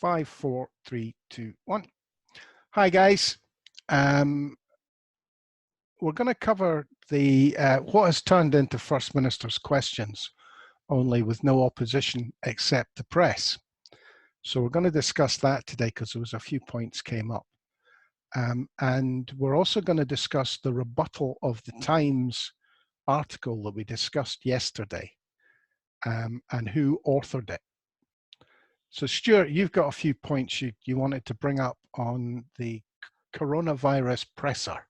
5, 4, 3, 2, 1. Hi guys. We're going to cover the what has turned into First Minister's questions, only with no opposition except the press. So we're going to discuss that today because there was a few points came up. And we're also going to discuss the rebuttal of the Times article that we discussed yesterday and who authored it. So Stuart, you've got a few points you wanted to bring up on the coronavirus presser.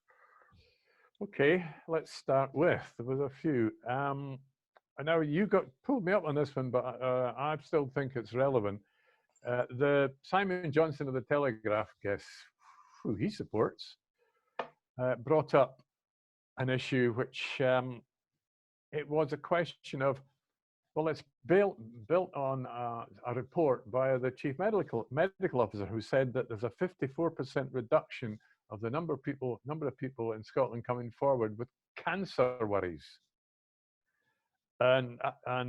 Okay, let's start with, there was a few. I know you pulled me up on this one, but I still think it's relevant. The Simon Johnson of the Telegraph, guess who he supports, brought up an issue which it was a question of, well, it's built on a report via the chief medical officer who said that there's a 54% reduction of the number of people in Scotland coming forward with cancer worries. And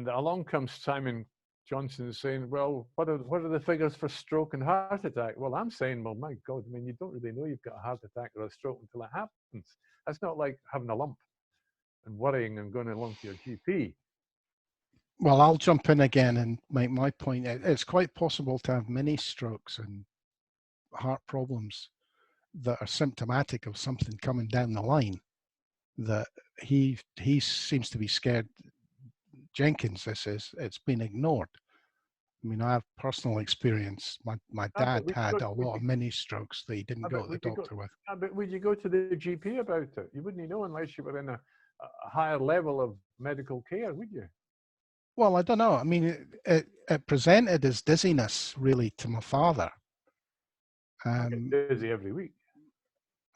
along comes Simon Johnson saying, well, what are the figures for stroke and heart attack? Well, I'm saying, well, my God, I mean, you don't really know you've got a heart attack or a stroke until it happens. That's not like having a lump and worrying and going along to your GP. Well, I'll jump in again and make my point. It's quite possible to have many strokes and heart problems that are symptomatic of something coming down the line. That he seems to be scared. Jenkins, it's been ignored. I mean, I have personal experience. My dad had a lot of mini strokes that he didn't go to the doctor with. But would you go to the GP about it? You wouldn't know unless you were in a higher level of medical care, would you? Well, I don't know. I mean, it presented as dizziness, really, to my father. I get dizzy every week.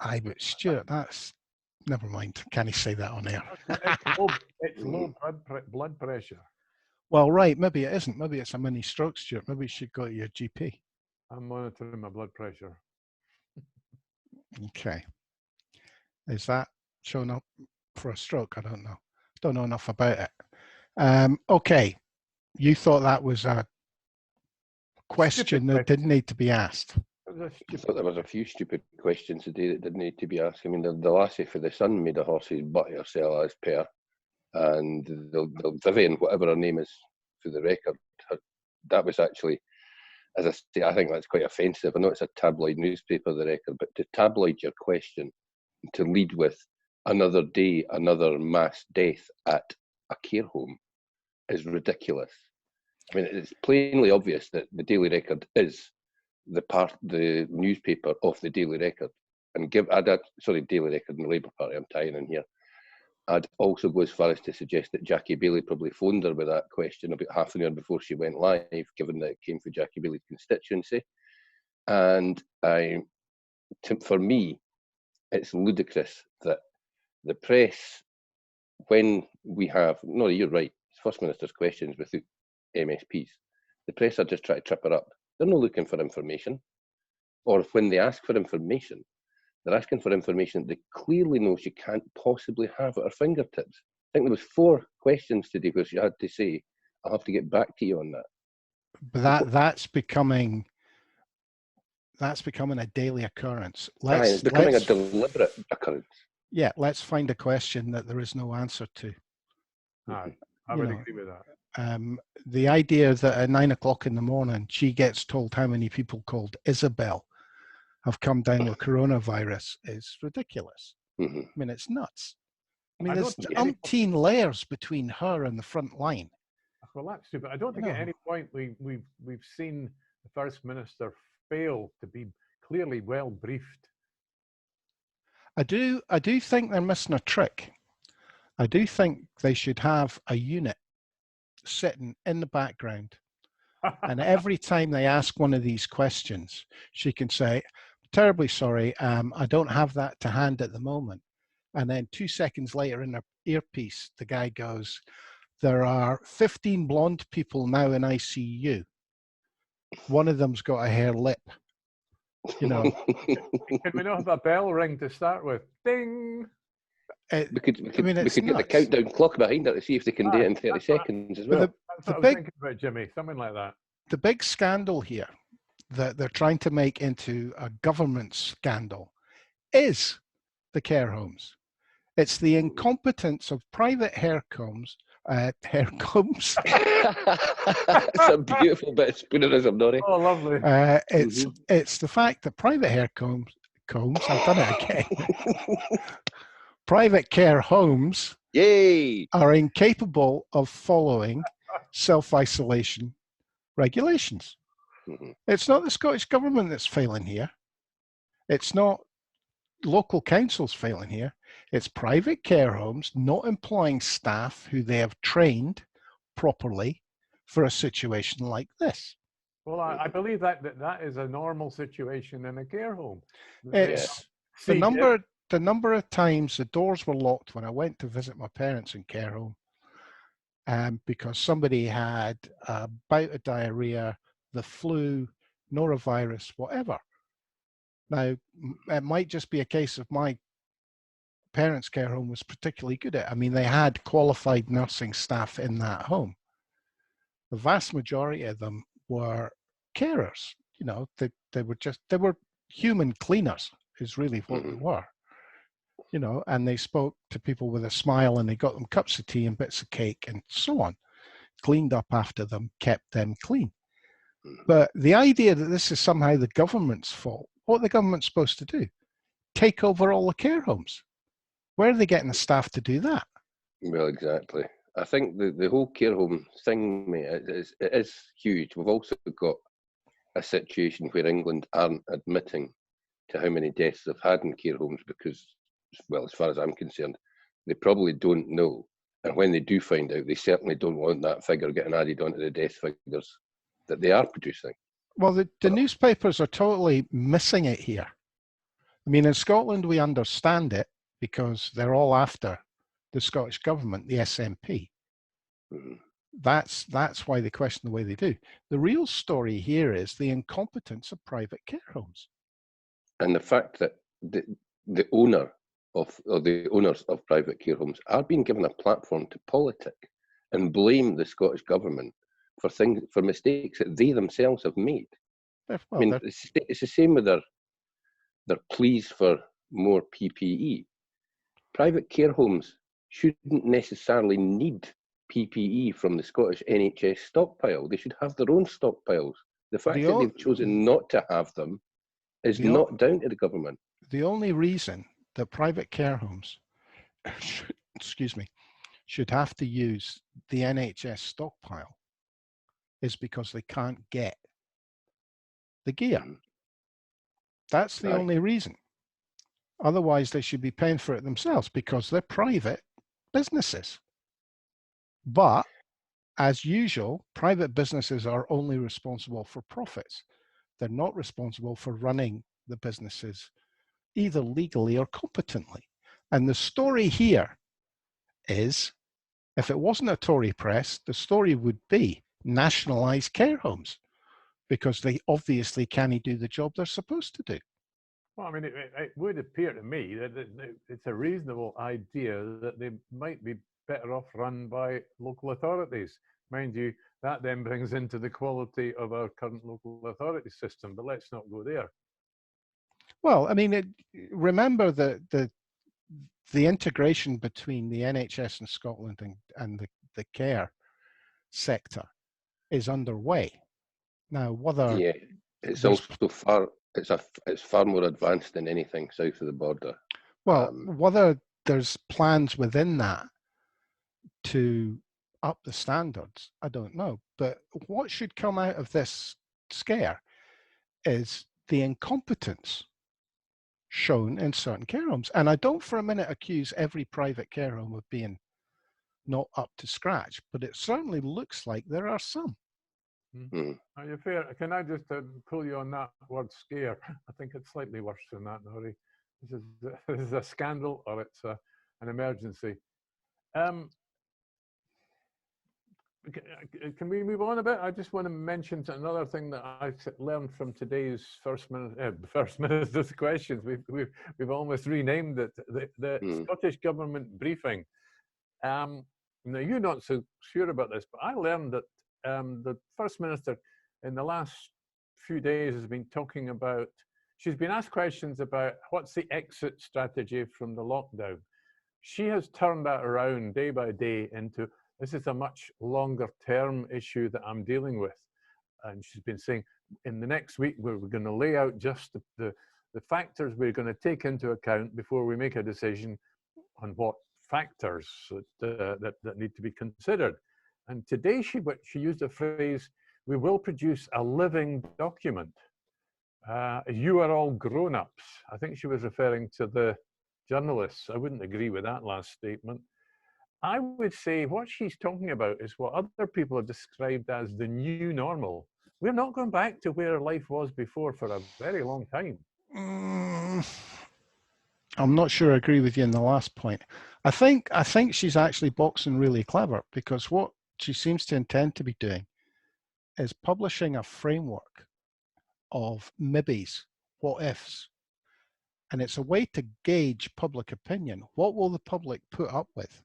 But Stuart, that's... Never mind. Can he say that on air? It's low blood pressure. Well, right. Maybe it isn't. Maybe it's a mini stroke, Stuart. Maybe you should go to your GP. I'm monitoring my blood pressure. Okay. Is that showing up for a stroke? I don't know. Don't know enough about it. Okay. You thought that was a question that didn't need to be asked. I thought there was a few stupid questions today that didn't need to be asked. I mean, the lassie for the Sun made a horse's butt herself as per, and the Vivian, whatever her name is, for the record, that was actually, as I say, I think that's quite offensive. I know it's a tabloid newspaper, the record, but to tabloid your question, to lead with another day, another mass death at a care home is ridiculous. I mean, it's plainly obvious that the Daily Record is the newspaper of the Daily Record, and Daily Record and the Labour Party, I'm tying in here. I'd also go as far as to suggest that Jackie Baillie probably phoned her with that question about half an hour before she went live, given that it came from Jackie Baillie's constituency. And for me, it's ludicrous that the press, when we have, no, you're right, it's First Minister's questions without MSPs, the press are just trying to trip her up. They're not looking for information. Or when they ask for information, they're asking for information that they clearly know she can't possibly have at her fingertips. I think there was 4 questions today where she had to say, I'll have to get back to you on that. But that's becoming a daily occurrence. It's becoming a deliberate occurrence. Yeah, let's find a question that there is no answer to. I would agree with that. The idea that at 9 o'clock in the morning, she gets told how many people called Isabel have come down with coronavirus is ridiculous. Mm-hmm. I mean, it's nuts. I mean, there's umpteen layers between her and the front line. Well, that's stupid. I don't think at any point we've seen the First Minister fail to be clearly well briefed. I do think they're missing a trick. I do think they should have a unit sitting in the background, and every time they ask one of these questions, she can say, terribly sorry, I don't have that to hand at the moment. And then 2 seconds later in her earpiece, the guy goes, there are 15 blonde people now in ICU. One of them's got a hair lip. You know. Can we not have a bell ring to start with? Ding! We could get the countdown clock behind her to see if they can do it in 30 seconds as well. That's what I was thinking about, Jimmy, something like that. The big scandal here that they're trying to make into a government scandal is the care homes. It's the incompetence of private hair combs. It's a beautiful bit of spoonerism, Nori. Oh, lovely. It's the fact that private hair combs, I've done it again. Private care homes Yay! are incapable of following self-isolation regulations. Mhm. It's not the Scottish government that's failing here. It's not local councils failing here. It's private care homes not employing staff who they have trained properly for a situation like this. Well, I believe that is a normal situation in a care home. It's the number of times the doors were locked when I went to visit my parents in care home, because somebody had a bout of diarrhea, the flu, norovirus, whatever. Now, it might just be a case of my parents' care home was particularly good at it. I mean, they had qualified nursing staff in that home. The vast majority of them were carers. You know, they were human cleaners is really what they were. You know, and they spoke to people with a smile and they got them cups of tea and bits of cake and so on, cleaned up after them, kept them clean. But the idea that this is somehow the government's fault, what the government's supposed to do? Take over all the care homes. Where are they getting the staff to do that? Well, exactly. I think the whole care home thing, mate, it is huge. We've also got a situation where England aren't admitting to how many deaths they've had in care homes because, well, as far as I'm concerned, they probably don't know. And when they do find out, they certainly don't want that figure getting added onto the death figures that they are producing. Well, the newspapers are totally missing it here. I mean, in Scotland, we understand it because they're all after the Scottish government, the SNP. That's why they question the way they do. The real story here is the incompetence of private care homes. And the fact that the owner or the owners of private care homes are being given a platform to politic and blame the Scottish government for mistakes that they themselves have made. Well, I mean, it's the same with their pleas for more PPE. Private care homes shouldn't necessarily need PPE from the Scottish NHS stockpile. They should have their own stockpiles. The fact that they've chosen not to have them is not down to the government. The only reason that private care homes, should have to use the NHS stockpile is because they can't get the gear. That's the only reason. Otherwise, they should be paying for it themselves because they're private businesses. But as usual, private businesses are only responsible for profits. They're not responsible for running the businesses either legally or competently. And the story here is, if it wasn't a Tory press, the story would be nationalise care homes because they obviously can't do the job they're supposed to do. Well, I mean, it would appear to me that it's a reasonable idea that they might be better off run by local authorities. Mind you, that then brings into the quality of our current local authority system, but let's not go there. Well, I mean, remember the integration between the NHS in Scotland and the care sector is underway. Now, whether it's also far more advanced than anything south of the border. Well, whether there's plans within that to up the standards, I don't know. But what should come out of this scare is the incompetence shown in certain care homes. And I don't for a minute accuse every private care home of being not up to scratch, but it certainly looks like there are some. Are you fair? Can I just pull you on that word scare? I think it's slightly worse than that, Nori. This is a scandal or it's an emergency. Can we move on a bit? I just want to mention another thing that I learned from today's First Minister's questions. We've almost renamed it the Scottish Government briefing. Now you're not so sure about this, but I learned that the First Minister in the last few days has been talking about, she's been asked questions about what's the exit strategy from the lockdown. She has turned that around day by day into, this is a much longer term issue that I'm dealing with. And she's been saying, in the next week, we're going to lay out just the factors we're going to take into account before we make a decision on what factors that need to be considered. And today she used a phrase, we will produce a living document. You are all grown-ups. I think she was referring to the journalists. I wouldn't agree with that last statement. I would say what she's talking about is what other people have described as the new normal. We're not going back to where life was before for a very long time. I'm not sure I agree with you in the last point. I think she's actually boxing really clever, because what she seems to intend to be doing is publishing a framework of maybes, what ifs. And it's a way to gauge public opinion. What will the public put up with?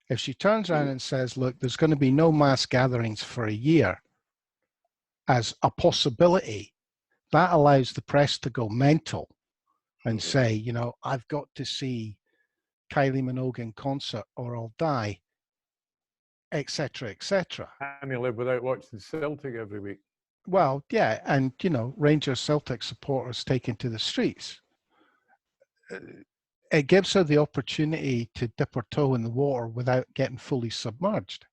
If she turns around and says, look, there's going to be no mass gatherings for a year as a possibility, that allows the press to go mental and say, you know, I've got to see Kylie Minogue in concert or I'll die, etc., etc. And you live without watching Celtic every week. Well, yeah, and, you know, Rangers Celtic supporters taken to the streets. It gives her the opportunity to dip her toe in the water without getting fully submerged.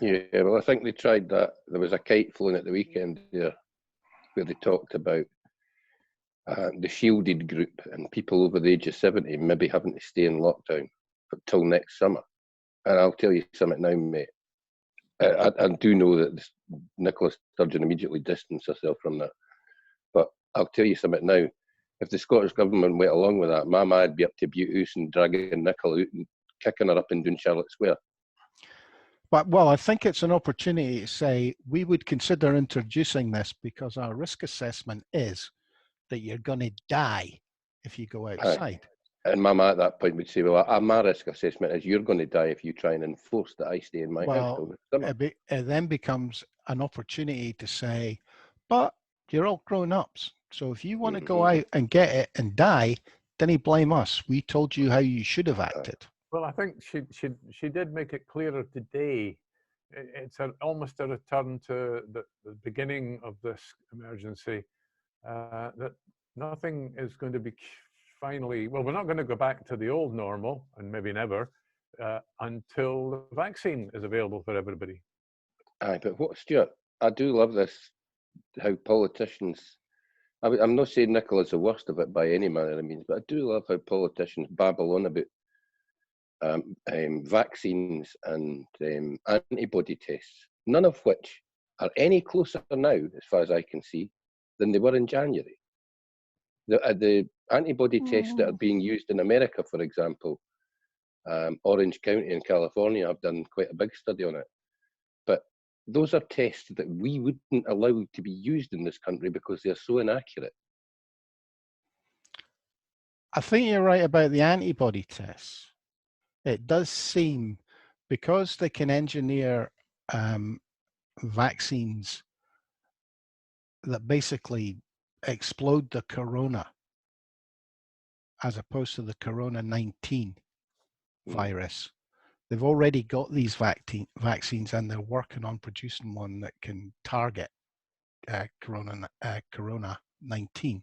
Yeah, well, I think they tried that. There was a kite flown at the weekend there where they talked about the shielded group and people over the age of 70 maybe having to stay in lockdown till next summer. And I'll tell you something now, mate. I do know that Nicola Sturgeon immediately distanced herself from that. But I'll tell you something now. If the Scottish Government went along with that, my I'd be up to Butte House and dragging Nicola out and kicking her up and down Charlotte Square. But, well, I think it's an opportunity to say we would consider introducing this because our risk assessment is that you're going to die if you go outside. And Mama at that point would say, well, my risk assessment is you're going to die if you try and enforce that I stay in my house till next summer. It then becomes an opportunity to say, but you're all grown-ups. So if you want to go out and get it and die, then you blame us. We told you how you should have acted. Well, I think she did make it clearer today. It's almost a return to the beginning of this emergency, that nothing is going to be finally, well, we're not going to go back to the old normal, and maybe never, until the vaccine is available for everybody. Aye, but what, Stuart, I do love this, how politicians, I'm not saying Nicola's the worst of it by any manner of means, but I do love how politicians babble on about vaccines and antibody tests, none of which are any closer now, as far as I can see, than they were in January. The antibody tests that are being used in America, for example, Orange County in California have done quite a big study on it. But those are tests that we wouldn't allow to be used in this country because they're so inaccurate. I think you're right about the antibody tests. It does seem, because they can engineer vaccines that basically explode the corona as opposed to the corona 19 virus. They've already got these vaccines and they're working on producing one that can target corona 19.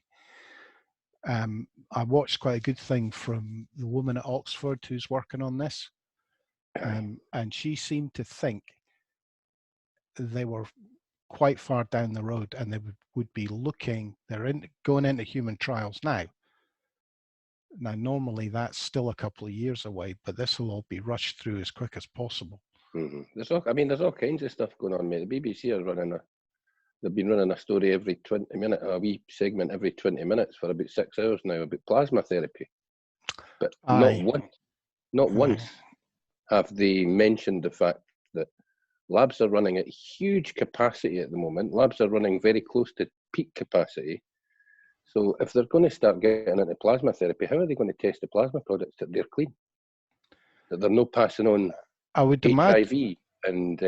I watched quite a good thing from the woman at Oxford who's working on this, and she seemed to think they were quite far down the road and they would be looking, going into human trials now. Now, normally that's still a couple of years away, but this will all be rushed through as quick as possible. There's all kinds of stuff going on, mate. The BBC are they've been running a story every 20 minutes, a wee segment every 20 minutes for about 6 hours now about plasma therapy. But not once have they mentioned the fact that labs are running at huge capacity at the moment. Labs are running very close to peak capacity. So if they're going to start getting into plasma therapy, how are they going to test the plasma products that they're clean? That they're not passing on HIV and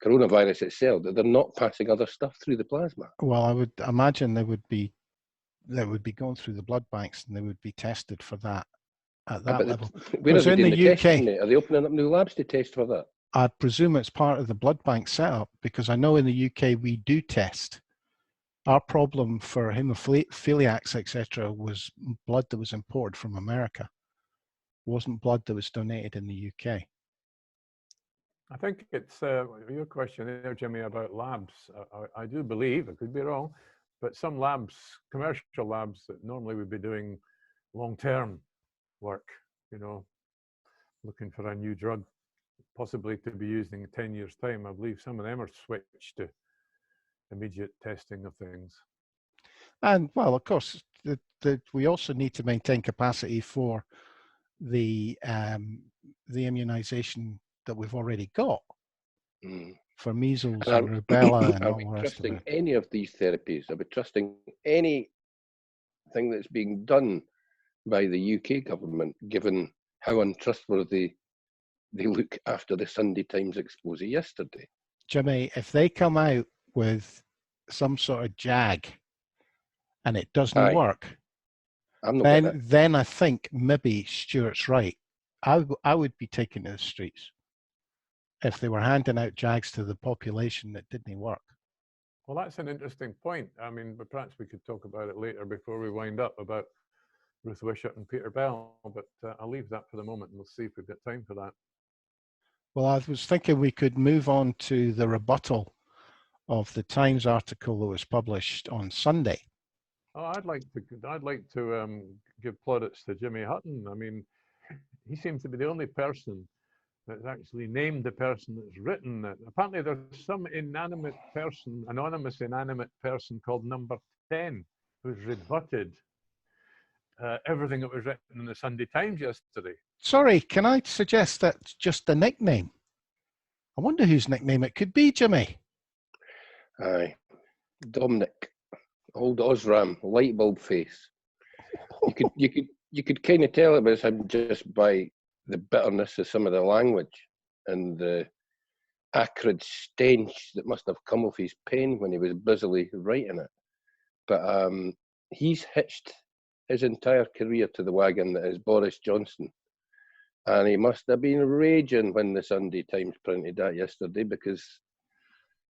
coronavirus itself, that they're not passing other stuff through the plasma. Well, I would imagine they would be going through the blood banks and they would be tested for that at that level. Where are they in doing the the UK, testing, mate? Are they opening up new labs to test for that? I presume it's part of the blood bank setup, because I know in the UK we do test. Our problem for hemophiliacs, etc., was blood that was imported from America. It wasn't blood that was donated in the UK. I think it's your question there, Jimmy, about labs. I do believe, I could be wrong, but some labs, commercial labs that normally would be doing long-term work, you know, looking for a new drug, possibly to be used in 10 years' time, I believe some of them are switched to immediate testing of things. And, well, of course, we also need to maintain capacity for the immunization that we've already got for measles and rubella and all the rest of it. Are we trusting any of these therapies? Are we trusting anything that's being done by the UK government, given how untrustworthy they look after the Sunday Times expose yesterday? Jimmy, if they come out with some sort of jag and it doesn't work, then I think maybe Stuart's right. I would be taking to the streets if they were handing out jags to the population that didn't work. Well, that's an interesting point. I mean, but perhaps we could talk about it later before we wind up, about Ruth Wishart and Peter Bell, but I'll leave that for the moment and we'll see if we've got time for that. Well, I was thinking we could move on to the rebuttal of the Times article that was published on Sunday. Oh, I'd like to give plaudits to Jimmy Hutton. I mean, he seems to be the only person that's actually named the person that's written it. Apparently, there's some anonymous inanimate person called Number 10 who's rebutted everything that was written in the Sunday Times yesterday. Sorry, can I suggest that's just a nickname? I wonder whose nickname it could be, Jimmy. Aye, Dominic, old Osram, light bulb face. You could kind of tell it was him just by the bitterness of some of the language and the acrid stench that must have come off his pen when he was busily writing it. But he's hitched his entire career to the wagon that is Boris Johnson. And he must have been raging when the Sunday Times printed that yesterday, because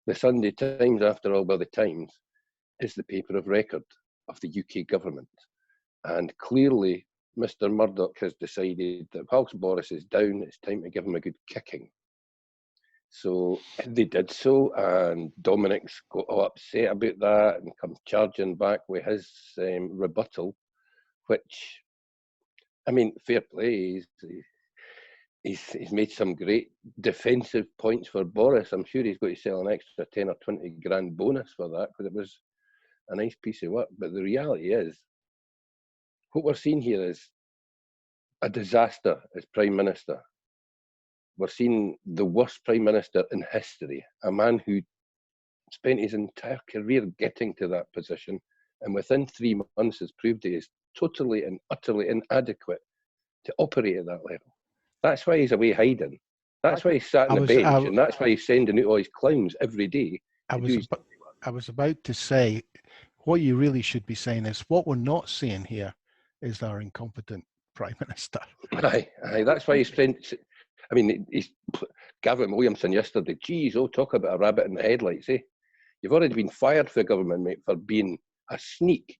the Sunday Times, after all, by the Times, is the paper of record of the UK government. And clearly, Mr. Murdoch has decided that whilst Boris is down, it's time to give him a good kicking. So they did so, and Dominic's got all upset about that and come charging back with his rebuttal, which, I mean, fair play. He's made some great defensive points for Boris. I'm sure he's got to sell an extra 10 or 20 grand bonus for that, because it was a nice piece of work. But the reality is, what we're seeing here is a disaster as Prime Minister. We're seeing the worst Prime Minister in history, a man who spent his entire career getting to that position, and within 3 months has proved he is totally and utterly inadequate to operate at that level. That's why he's away hiding. That's why he's sat on the bench, and that's why he's sending out all his clowns every day. I was about to say, what you really should be saying is, what we're not seeing here is our incompetent Prime Minister. Aye, that's why he's spent. I mean, he's Gavin Williamson yesterday. Geez, talk about a rabbit in the headlights, eh? You've already been fired for government, mate, for being a sneak,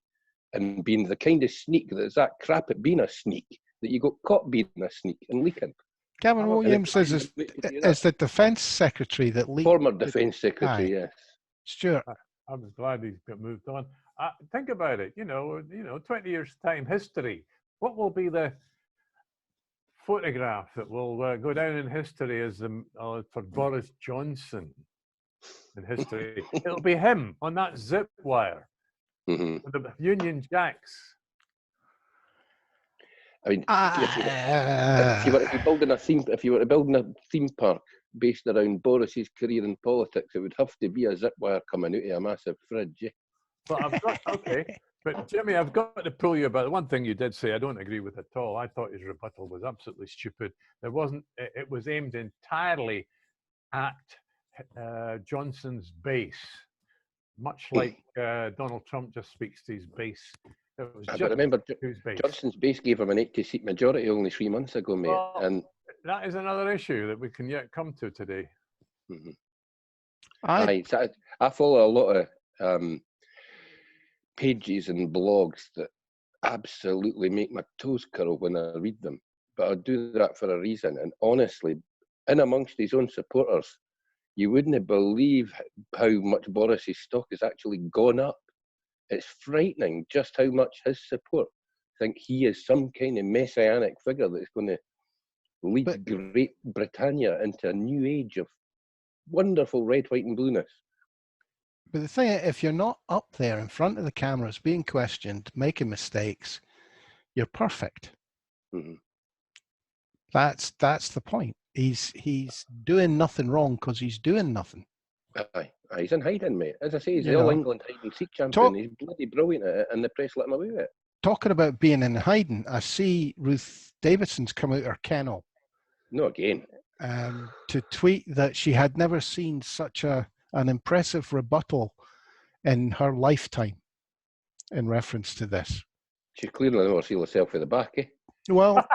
and being the kind of sneak that's that crap at being a sneak, that you got caught being a sneak and leaking. Gavin Williams is the Defence Secretary that leaked. Former Defence Secretary, yes. Stuart. I was glad he's got moved on. Think about it. You know, 20 years' time, history. What will be the photograph that will go down in history as for Boris Johnson in history? It'll be him on that zip wire with the Union Jacks. I mean, if you were to be building a theme park based around Boris's career in politics, it would have to be a zip wire coming out of a massive fridge. Eh? But but Jimmy, I've got to pull you about the one thing you did say. I don't agree with at all. I thought his rebuttal was absolutely stupid. It was aimed entirely at Johnson's base, much like Donald Trump just speaks to his base. It was But just remember, to his base. Johnson's base gave him an 80-seat majority only 3 months ago, mate. Well, And that is another issue that we can yet come to today. mhm. I So I follow a lot of pages and blogs that absolutely make my toes curl when I read them. But I do that for a reason. And honestly, in amongst his own supporters, you wouldn't believe how much Boris's stock has actually gone up. It's frightening just how much his support think he is some kind of messianic figure that's going to lead Great Britannia into a new age of wonderful red, white, and blueness. But the thing, if you're not up there in front of the cameras, being questioned, making mistakes, you're perfect. Mm-hmm. That's the point. He's doing nothing wrong because he's doing nothing. Aye, he's in hiding, mate. As I say, he's You the All know, England hide and seek champion. He's bloody brilliant at it, and the press let him away with it. talking about being in hiding, I see Ruth Davidson's come out her kennel No, again. to tweet that she had never seen such an impressive rebuttal in her lifetime in reference to this. She's clearly never seen herself with the back, eh? Well,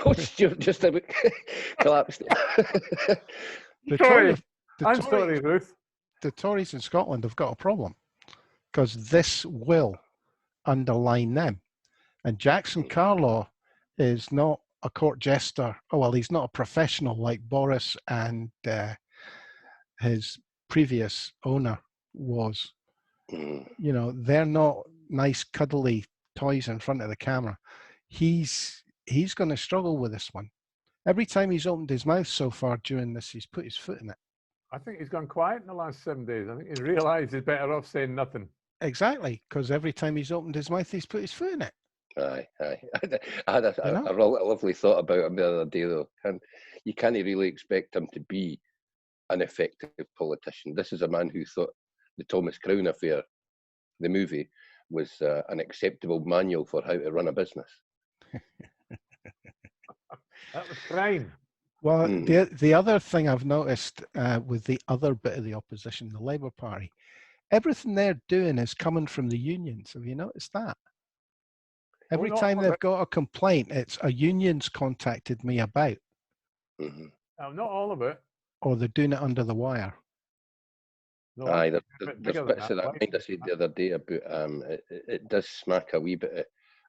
Oh, Stuart just about collapsed. Sorry, Ruth. The Tories in Scotland have got a problem because this will underline them. And Jackson Carlaw is not a court jester. Oh, well, he's not a professional like Boris and his previous owner was. You know, they're not nice, cuddly toys in front of the camera. He's going to struggle with this one. Every time he's opened his mouth so far during this, he's put his foot in it. I think he's gone quiet in the last 7 days. I think he's realised he's better off saying nothing. Exactly, because every time he's opened his mouth, he's put his foot in it. Aye. I had a lovely thought about him the other day, though. You can't really expect him to be an effective politician. This is a man who thought the Thomas Crown affair, the movie, was an acceptable manual for how to run a business. That was crime. Well, the other thing I've noticed with the other bit of the opposition, the Labour Party, everything they're doing is coming from the unions. Have you noticed that? Every time they've got a complaint, it's a union's contacted me about. Mm-hmm. Not all of it. Or they're doing it under the wire. No, aye, there's bits of that mind I said the other day about it does smack a wee bit.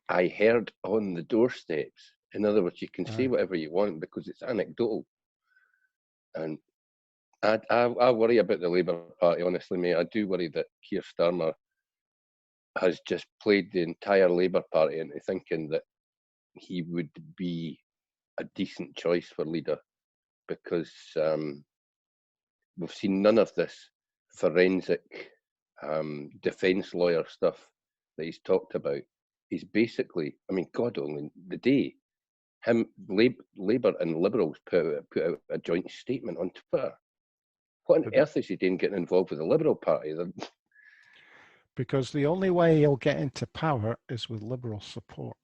I heard on the doorsteps. In other words, you can say whatever you want because it's anecdotal. And I worry about the Labour Party, honestly, mate. I do worry that Keir Starmer has just played the entire Labour Party into thinking that he would be a decent choice for leader because we've seen none of this forensic defence lawyer stuff that he's talked about. He's basically, I mean, God only, the day Labour and Liberals put out a joint statement on Twitter. What on earth is he doing getting involved with the Liberal Party? Because the only way he'll get into power is with Liberal support.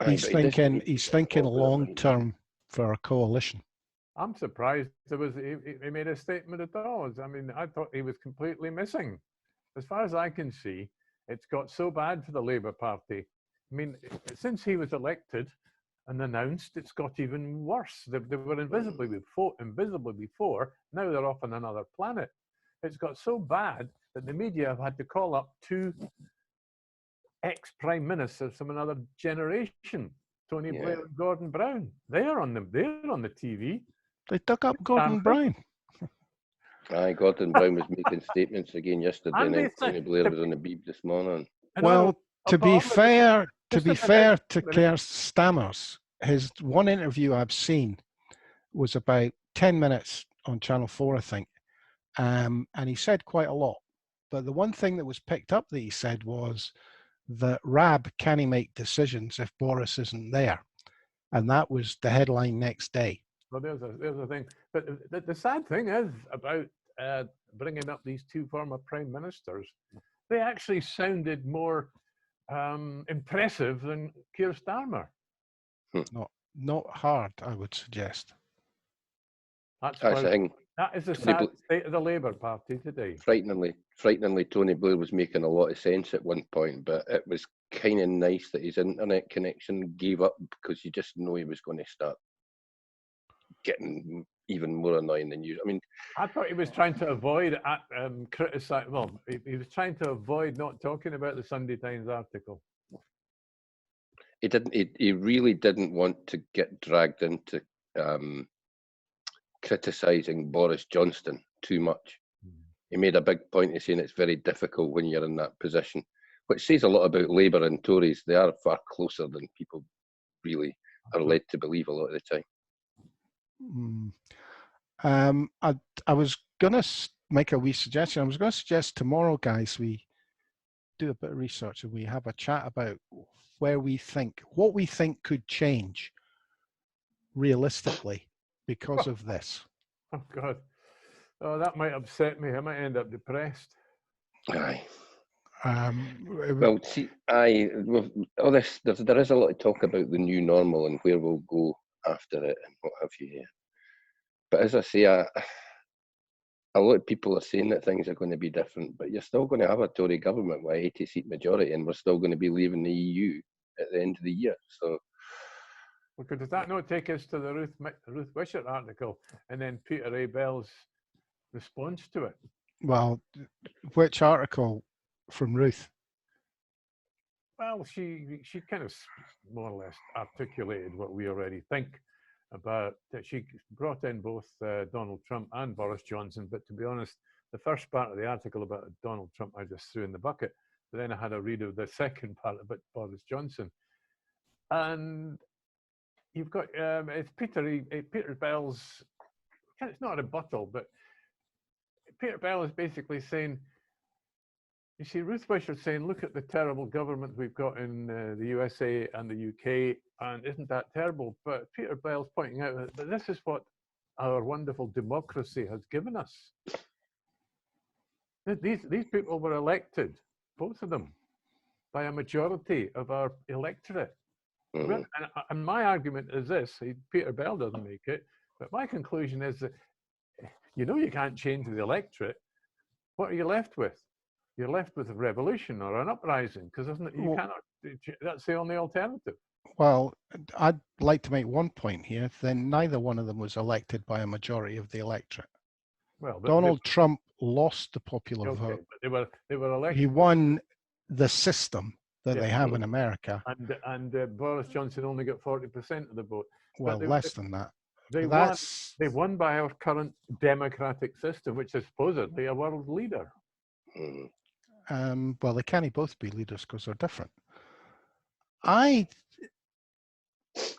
He's thinking long term for a coalition. I'm surprised he made a statement at all. I mean, I thought he was completely missing. As far as I can see, it's got so bad for the Labour Party. I mean, since he was elected and announced, it's got even worse. They were invisible before. Now they're off on another planet. It's got so bad that the media have had to call up 2 ex-prime ministers from another generation, Tony Blair and Gordon Brown. They're on the TV. They dug up Gordon Brown. Aye, Gordon Brown was making statements again yesterday, and Tony Blair was on the beeb this morning. Well, to be fair to Keir Stammers, his one interview I've seen was about 10 minutes on Channel 4, I think, and he said quite a lot. But the one thing that was picked up that he said was that Rab can't make decisions if Boris isn't there, and that was the headline next day. Well, there's a thing. But the sad thing is about bringing up these 2 former prime ministers. They actually sounded more impressive than Keir Starmer. Not hard, I would suggest. That's That's the where, thing. that is the Tony sad Bla- state of the Labour Party today. frighteningly, Tony Blair was making a lot of sense at one point, but it was kind of nice that his internet connection gave up, because you just know he was going to start getting even more annoying than usual. I mean, I thought he was trying to avoid criticizing. Well, he was trying to avoid not talking about the Sunday Times article. he didn't. He really didn't want to get dragged into criticising Boris Johnson too much. He made a big point of saying it's very difficult when you're in that position, which says a lot about Labour and Tories. They are far closer than people really are led to believe a lot of the time. I was going to make a wee suggestion. I was going to suggest tomorrow, guys, we do a bit of research and we have a chat about what we think could change realistically because of this. Oh God, oh, that might upset me. I might end up depressed. Aye. Um, Well, see, all this, there is a lot of talk about the new normal and where we'll go after it and what have you. But as I say, a lot of people are saying that things are going to be different, but you're still going to have a Tory government with an 80-seat majority, and we're still going to be leaving the EU at the end of the year. So, Well, does that not take us to the Ruth Wishart article and then Peter A. Bell's response to it? well, which article from Ruth? Well, she kind of more or less articulated what we already think about. That she brought in both Donald Trump and Boris Johnson, but to be honest, the first part of the article about Donald Trump I just threw in the bucket. But then I had a read of the second part about Boris Johnson, and you've got it's Peter Bell's. It's not a rebuttal, but Peter Bell is basically saying, you see, Ruth Wishart's saying, look at the terrible government we've got in the USA and the UK, and isn't that terrible? But Peter Bell's pointing out that this is what our wonderful democracy has given us. These people were elected, both of them, by a majority of our electorate. And my argument is this, Peter Bell doesn't make it, but my conclusion is that, you can't change the electorate. What are you left with? You're left with a revolution or an uprising, because you cannot. That's the only alternative. Well, I'd like to make one point here. Then neither one of them was elected by a majority of the electorate. Well, Donald Trump lost the popular vote. But they were elected. He won the system that they have in America. And Boris Johnson only got 40% of the vote. Well, less than that. They won by our current democratic system, which is supposedly a world leader. Well, they can't both be leaders because they're different. I'm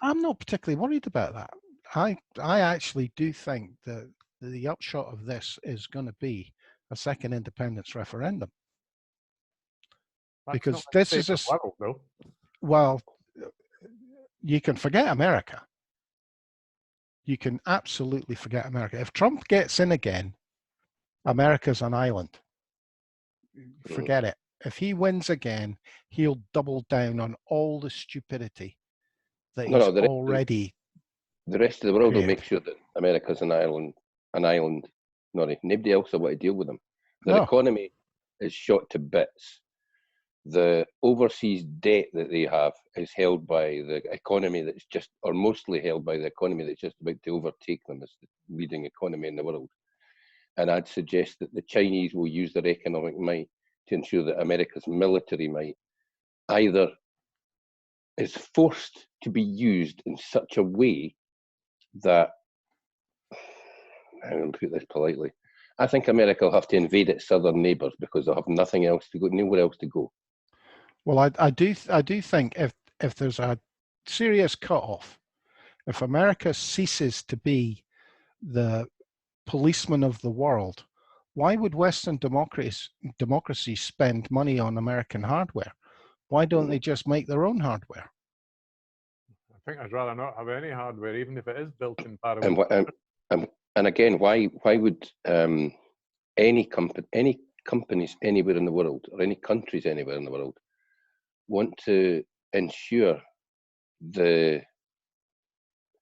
not particularly worried about that. I actually do think that the upshot of this is going to be a second independence referendum. That's because this is a world, though. Well, you can forget America. You can absolutely forget America. If Trump gets in again, America's an island. Forget it. If he wins again, he'll double down on all the stupidity that he's already. The rest of the world created. will make sure that America's an island. Nobody else will want to deal with them. Their economy is shot to bits. The overseas debt that they have is held by the economy that's just, or mostly held by the economy that's just about to overtake them as the leading economy in the world. And I'd suggest that the Chinese will use their economic might to ensure that America's military might either is forced to be used in such a way that, I'm going to put this politely, I think America will have to invade its southern neighbours because they'll have nothing else to go, nowhere else to go. Well, I do think if there's a serious cutoff, if America ceases to be the policeman of the world, why would Western democracies spend money on American hardware? Why don't they just make their own hardware? I think I'd rather not have any hardware, even if it is built in Paraguay. And again, why would any companies anywhere in the world, or any countries anywhere in the world, want to ensure the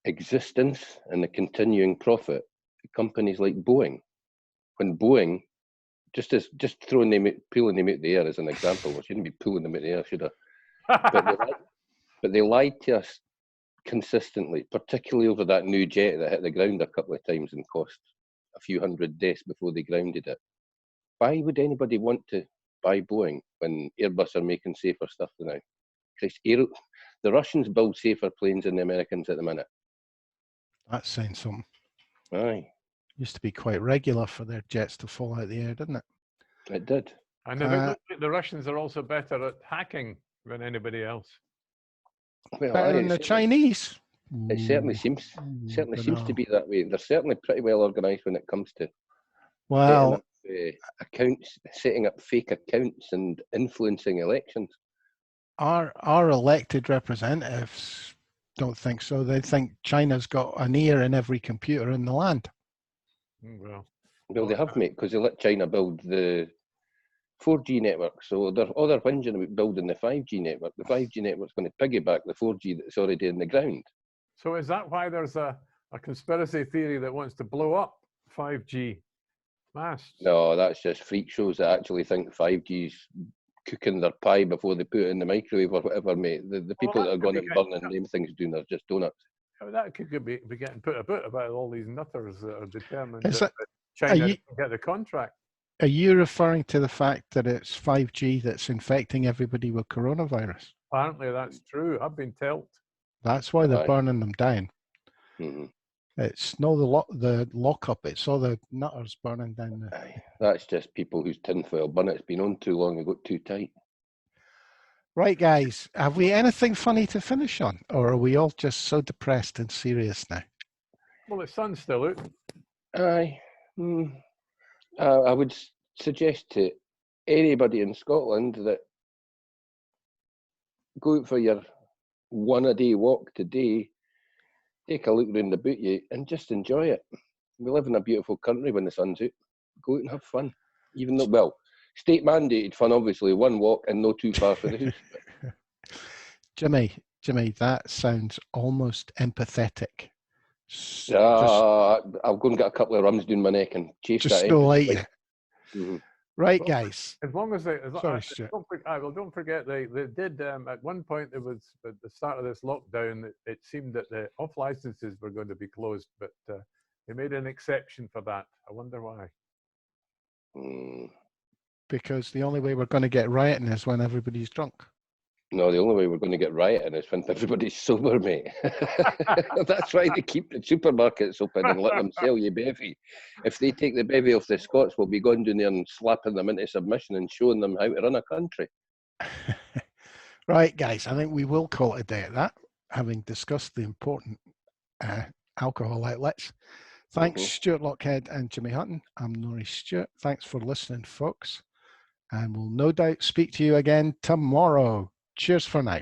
existence and the continuing profit companies like Boeing. When Boeing, just throwing them, pulling them out the air as an example, I shouldn't be pulling them out the air, should I? But they lied to us consistently, particularly over that new jet that hit the ground a couple of times and cost a few hundred deaths before they grounded it. Why would anybody want to buy Boeing when Airbus are making safer stuff now? The Russians build safer planes than the Americans at the minute. That's saying something. Aye. Used to be quite regular for their jets to fall out of the air, didn't it? It did. And I think the Russians are also better at hacking than anybody else. Well, Better than the Chinese. It certainly seems to be that way. They're certainly pretty well organised when it comes to well, setting up, accounts, setting up fake accounts and influencing elections. Our elected representatives don't think so. They think China's got an ear in every computer in the land. Well, they have, mate, because they let China build the 4G network. So they're whinging about building the 5G network. The 5G network's going to piggyback the 4G that's already in the ground. So is that why there's a conspiracy theory that wants to blow up 5G masts? No, that's just freak shows that actually think 5G's cooking their pie before they put it in the microwave or whatever, mate. The people that are going and burning them things doing are just donuts. That could be getting put about all these nutters that are determined that China can get the contract. Are you referring to the fact that it's 5G that's infecting everybody with coronavirus? Apparently that's true. I've been told. That's why they're burning them down. Mm-hmm. It's no the lockup. It's all the nutters burning down the... That's just people whose tinfoil bunnet's been on too long and got too tight. Right, guys. Have we anything funny to finish on? Or are we all just so depressed and serious now? Well, the sun's still out. Aye. I would suggest to anybody in Scotland that go out for your one-a-day walk today, take a look around about you and just enjoy it. We live in a beautiful country when the sun's out. Go out and have fun. Even though, well, state mandated fun, obviously, one walk and no too far for the house. Jimmy, that sounds almost empathetic. I'll go and get a couple of rums down my neck and chase just that. Just like you. Mm-hmm. Right, guys. As long as they, sorry, Stuart. Don't forget they did at one point. It was at the start of this lockdown. It seemed that the off licenses were going to be closed, but they made an exception for that. I wonder why. Because the only way we're going to get rioting is when everybody's drunk. No, the only way we're going to get rioting is when everybody's sober, mate. That's why they keep the supermarkets open and let them sell you bevy. If they take the bevy off the Scots, we'll be going down there and slapping them into submission and showing them how to run a country. Right, guys, I think we will call it a day at that, having discussed the important alcohol outlets. Thanks, Stuart Lockhead and Jimmy Hutton. I'm Norrie Stewart. Thanks for listening, folks. And we'll no doubt speak to you again tomorrow. Cheers for now.